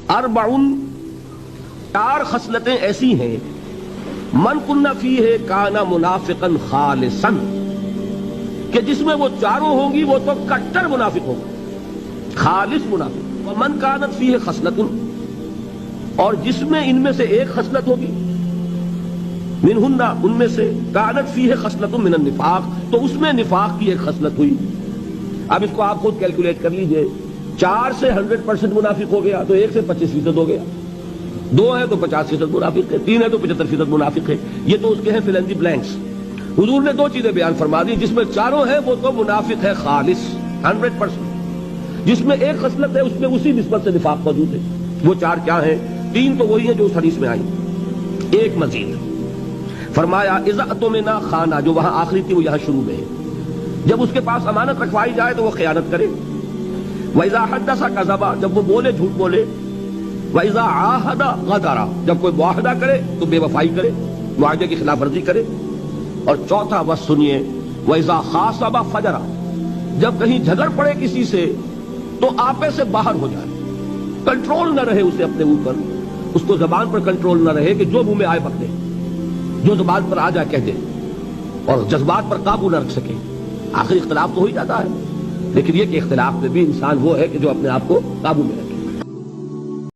اربعن، چار خصلتیں ایسی ہیں، من کن فیہ کان منافقا خالصا، کہ جس میں وہ چاروں ہوں گی وہ تو کٹر منافق ہوگا، خالص منافق۔ ومن کانت فیہ خصلۃ، اور جس میں ان میں سے ایک خصلت ہوگی، منہن، ان میں سے، کانت فیہ خصلۃ من النفاق، تو اس میں نفاق کی ایک خصلت ہوئی۔ اب اس کو آپ خود کیلکولیٹ کر لیجئے، 4 سے 100% منافق ہو گیا تو 1 سے 25% ہو گیا، 2 ہے تو 50% منافق ہے، 3 ہے تو 75% منافق ہے۔ یہ تو اس کے ہیں فل ان دی بلینکس۔ حضور نے 2 چیزیں بیان فرما دی، جس میں چاروں ہیں وہ تو منافق ہے خالص 100%، جس میں ایک خصلت ہے اس میں اسی نسبت سے نفاق موجود ہے۔ وہ 4 کیا ہیں؟ 3 تو وہی ہیں جو اس حدیث میں آئی، ایک مزید فرمایا اذا اؤتمن خان، جو وہاں آخری تھی وہ یہاں شروع میں ہے، جب اس کے پاس امانت رکھوائی جائے تو وہ خیانت کرے۔ وَإِذَا حَدَّثَ كَذَبَ، جب وہ بولے جھوٹ بولے۔ وَإِذَا عَاهَدَ غَدَرَ، جب کوئی معاہدہ کرے تو بے وفائی کرے، معاہدے کی خلاف ورزی کرے۔ اور چوتھا بس سنیے، وَإِذَا خَاصَمَ فَجَرَ، جب کہیں جھگڑ پڑے کسی سے تو آپے سے باہر ہو جائے، کنٹرول نہ رہے اسے اپنے اوپر، اس کو زبان پر کنٹرول نہ رہے کہ جو منہ میں آئے بک دے، جو زبان پر آ جائے کہہ دے، اور جذبات پر قابو نہ رکھ سکے۔ آخر اختلاف تو ہو ہی جاتا ہے، لیکن یہ کہ اختلاف میں بھی انسان وہ ہے کہ جو اپنے آپ کو قابو میں رکھے۔